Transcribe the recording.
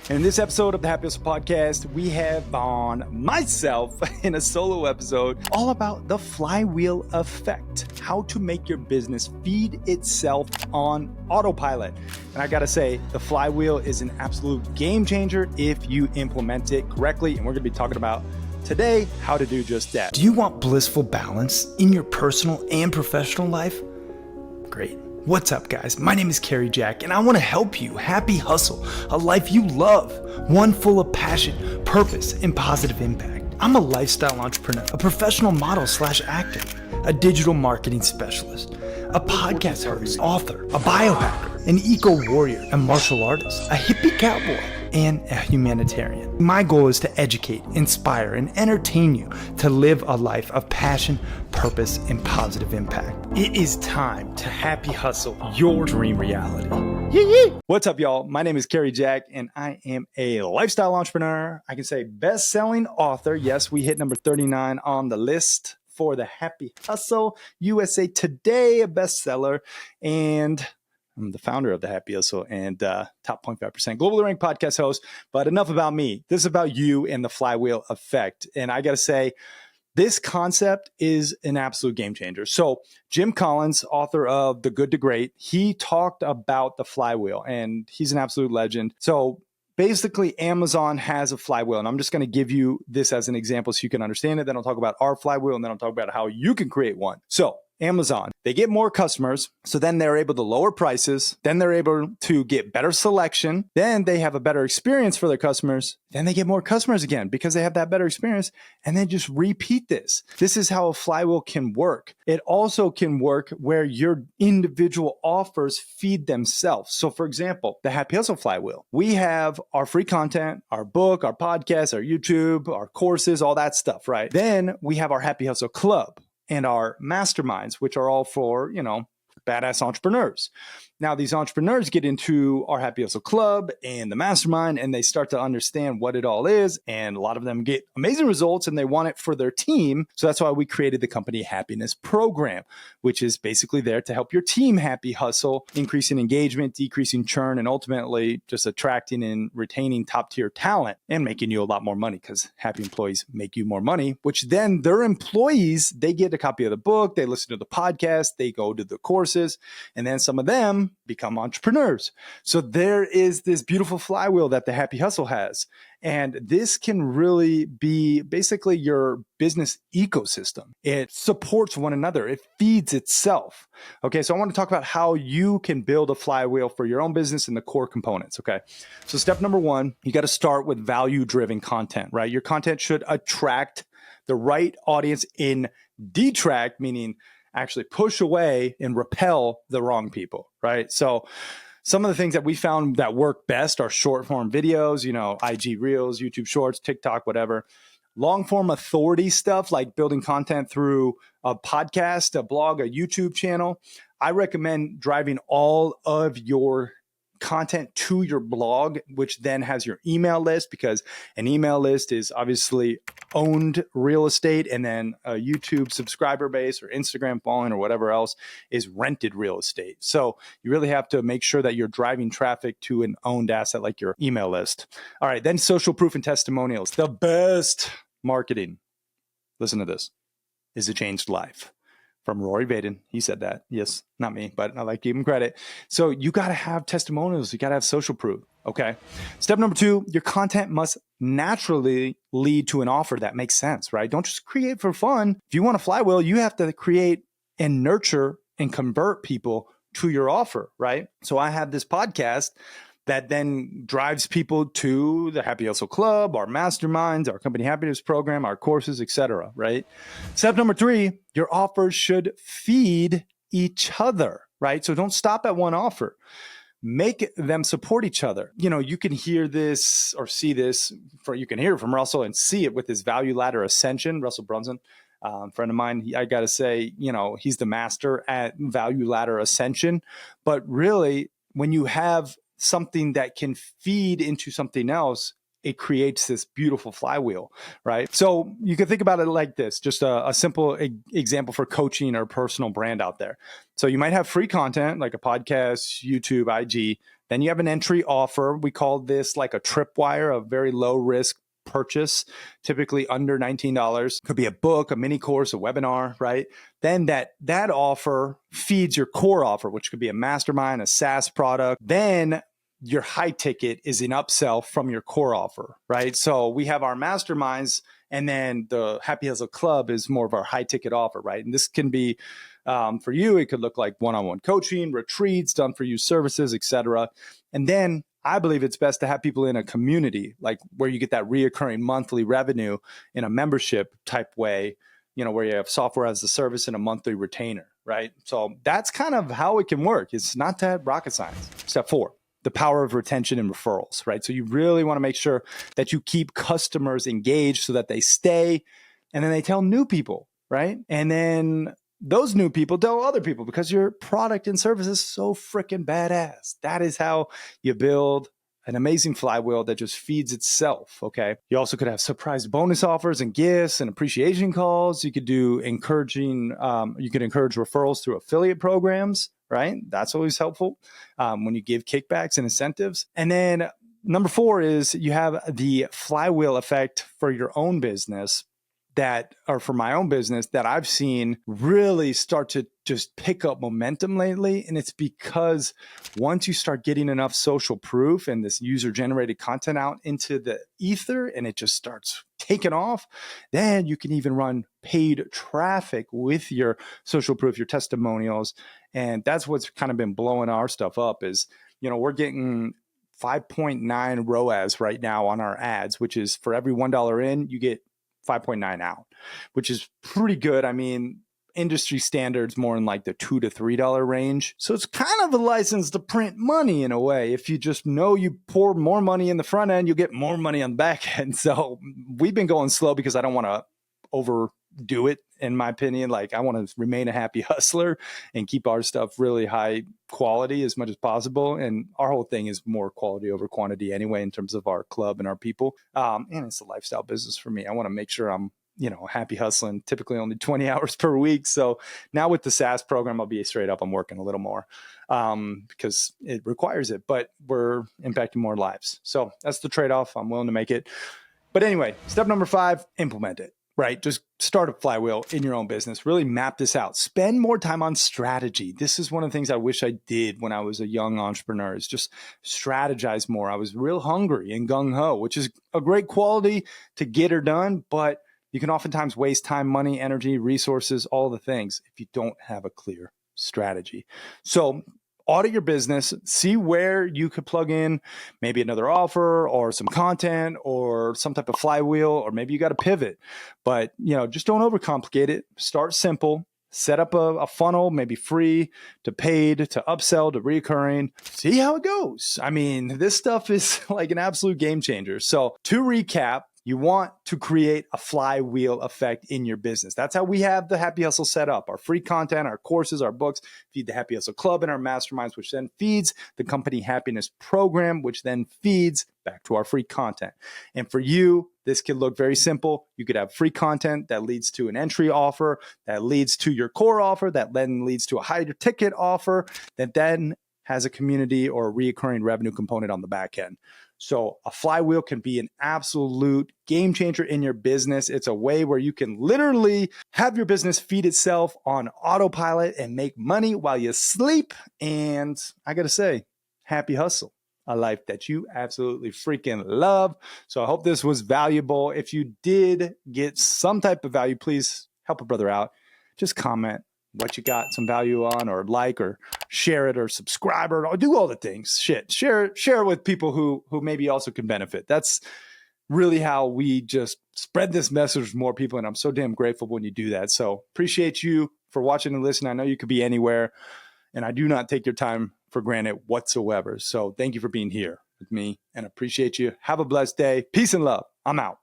And in this episode of the Happy Hustle Podcast, we have on myself in a solo episode all about the flywheel effect, how to make your business feed itself on autopilot. And I gotta say, the flywheel is an absolute game changer if you implement it correctly. And we're gonna be talking about today how to do just that. Do you want blissful balance in your personal and professional life? Great. What's up, guys? My name is Cary and I want to help you happy hustle a life you love, one full of passion, purpose, and positive impact. I'm a lifestyle entrepreneur, a professional model / actor, a digital marketing specialist, a podcast host, author, a biohacker, an eco-warrior, a martial artist, a hippie cowboy, and a humanitarian. My goal is to educate, inspire, and entertain you to live a life of passion, purpose, and positive impact. It is time to happy hustle your dream reality. What's up, y'all? My name is Cary and I am a lifestyle entrepreneur. I can say best-selling author. Yes, we hit number 39 on the list for the Happy Hustle USA Today, a bestseller, and I'm the founder of the Happy Hustle and top 0.5% globally ranked podcast host. But enough about me. This is about you and the flywheel effect. And I got to say, this concept is an absolute game changer. So Jim Collins, author of The Good to Great, he talked about the flywheel and he's an absolute legend. So basically, Amazon has a flywheel, and I'm just going to give you this as an example so you can understand it. Then I'll talk about our flywheel, and then I'll talk about how you can create one. So Amazon, they get more customers, so then they're able to lower prices, then they're able to get better selection, then they have a better experience for their customers, then they get more customers again because they have that better experience, and then just repeat this. This is how a flywheel can work. It also can work where your individual offers feed themselves. So for example, the Happy Hustle flywheel, we have our free content, our book, our podcast, our YouTube, our courses, all that stuff, right? Then we have our Happy Hustle Club and our masterminds, which are all for, badass entrepreneurs. Now, these entrepreneurs get into our Happy Hustle Club and the mastermind, and they start to understand what it all is. And a lot of them get amazing results and they want it for their team. So that's why we created the company happiness program, which is basically there to help your team happy hustle, increasing engagement, decreasing churn, and ultimately just attracting and retaining top tier talent and making you a lot more money because happy employees make you more money, which then their employees, they get a copy of the book, they listen to the podcast, they go to the courses, and then some of them become entrepreneurs. So there is this beautiful flywheel that the Happy Hustle has. And this can really be basically your business ecosystem. It supports one another. It feeds itself. Okay, so I want to talk about how you can build a flywheel for your own business and the core components. Okay, so step number one, you got to start with value-driven content, right? Your content should attract the right audience and detract, meaning actually push away and repel the wrong people, right? So some of the things that we found that work best are short form videos, IG Reels, YouTube Shorts, TikTok, whatever. Long form authority stuff like building content through a podcast, a blog, a YouTube channel. I recommend driving all of your content to your blog, which then has your email list, because an email list is obviously owned real estate, and then a YouTube subscriber base or Instagram following or whatever else is rented real estate. So you really have to make sure that you're driving traffic to an owned asset like your email list. All right, then social proof and testimonials. The best marketing, listen to this, is a changed life. From Rory Vaden. He said that. Yes, not me, but I like to give him credit. So you got to have testimonials. You got to have social proof. Okay. Step number two, your content must naturally lead to an offer that makes sense, right? Don't just create for fun. If you want a flywheel, you have to create and nurture and convert people to your offer, right? So I have this podcast that then drives people to the Happy Hustle Club, our masterminds, our company happiness program, our courses, etc. Right? Step number three, your offers should feed each other, right? So don't stop at one offer. Make them support each other. You can hear this or see this, you can hear it from Russell and see it with his value ladder ascension, Russell Brunson. Friend of mine, I got to say, he's the master at value ladder ascension. But really, when you have something that can feed into something else, it creates this beautiful flywheel, right? So you can think about it like this, just a simple example for coaching or personal brand out there. So you might have free content like a podcast, YouTube, IG, Then you have an entry offer. We call this like a tripwire, a very low risk purchase, typically under $19. Could be a book, a mini course, a webinar, right? Then that offer feeds your core offer, which could be a mastermind, a SaaS product. Then your high ticket is an upsell from your core offer, right? So we have our masterminds, and then the Happy Hustle Club is more of our high ticket offer, right? And this can be for you, it could look like one-on-one coaching, retreats, done for you services, etc. And then I believe it's best to have people in a community, like where you get that reoccurring monthly revenue in a membership type way, where you have software as a service and a monthly retainer, right? So that's kind of how it can work. It's not that rocket science. Step 4. The power of retention and referrals, right? So you really want to make sure that you keep customers engaged so that they stay, and then they tell new people, right? And then those new people tell other people, because your product and service is so freaking badass. That is how you build an amazing flywheel that just feeds itself, okay? You also could have surprise bonus offers and gifts and appreciation calls. You could do you could encourage referrals through affiliate programs, right? That's always helpful when you give kickbacks and incentives. And then number 4 is you have the flywheel effect for your own business for my own business that I've seen really start to just pick up momentum lately. And it's because once you start getting enough social proof and this user generated content out into the ether and it just starts taking off, then you can even run paid traffic with your social proof, your testimonials. And that's what's kind of been blowing our stuff up is, we're getting 5.9 ROAS right now on our ads, which is for every $1 in, you get 5.9 out, which is pretty good. I mean, industry standards more in like the $2 to $3 range. So it's kind of a license to print money in a way. If you just know you pour more money in the front end, you'll get more money on the back end. So we've been going slow because I don't want to overdo it, in my opinion. Like, I want to remain a happy hustler and keep our stuff really high quality as much as possible. And our whole thing is more quality over quantity anyway, in terms of our club and our people. And it's a lifestyle business for me. I want to make sure I'm, happy hustling, typically only 20 hours per week. So now with the SaaS program, I'll be straight up, I'm working a little more because it requires it, but we're impacting more lives. So that's the trade-off. I'm willing to make it. But anyway, step number 5, implement it. Right? Just start a flywheel in your own business. Really map this out. Spend more time on strategy. This is one of the things I wish I did when I was a young entrepreneur, is just strategize more. I was real hungry and gung-ho, which is a great quality to get her done, but you can oftentimes waste time, money, energy, resources, all the things if you don't have a clear strategy. So audit your business, see where you could plug in maybe another offer or some content or some type of flywheel, or maybe you got to pivot. But, just don't overcomplicate it. Start simple. Set up a funnel, maybe free to paid to upsell to recurring. See how it goes. I mean, this stuff is like an absolute game changer. So to recap, you want to create a flywheel effect in your business. That's how we have the Happy Hustle set up. Our free content, our courses, our books feed the Happy Hustle Club and our masterminds, which then feeds the company happiness program, which then feeds back to our free content. And for you, this could look very simple. You could have free content that leads to an entry offer, that leads to your core offer, that then leads to a higher ticket offer, that then has a community or a recurring revenue component on the back end. So a flywheel can be an absolute game changer in your business. It's a way where you can literally have your business feed itself on autopilot and make money while you sleep. And I got to say, happy hustle, a life that you absolutely freaking love. So I hope this was valuable. If you did get some type of value, please help a brother out. Just comment what you got some value on, or like, or share it, or subscribe, or do all the things. Share it with people who maybe also can benefit. That's really how we just spread this message with more people. And I'm so damn grateful when you do that. So appreciate you for watching and listening. I know you could be anywhere, and I do not take your time for granted whatsoever. So thank you for being here with me, and appreciate you. Have a blessed day. Peace and love. I'm out.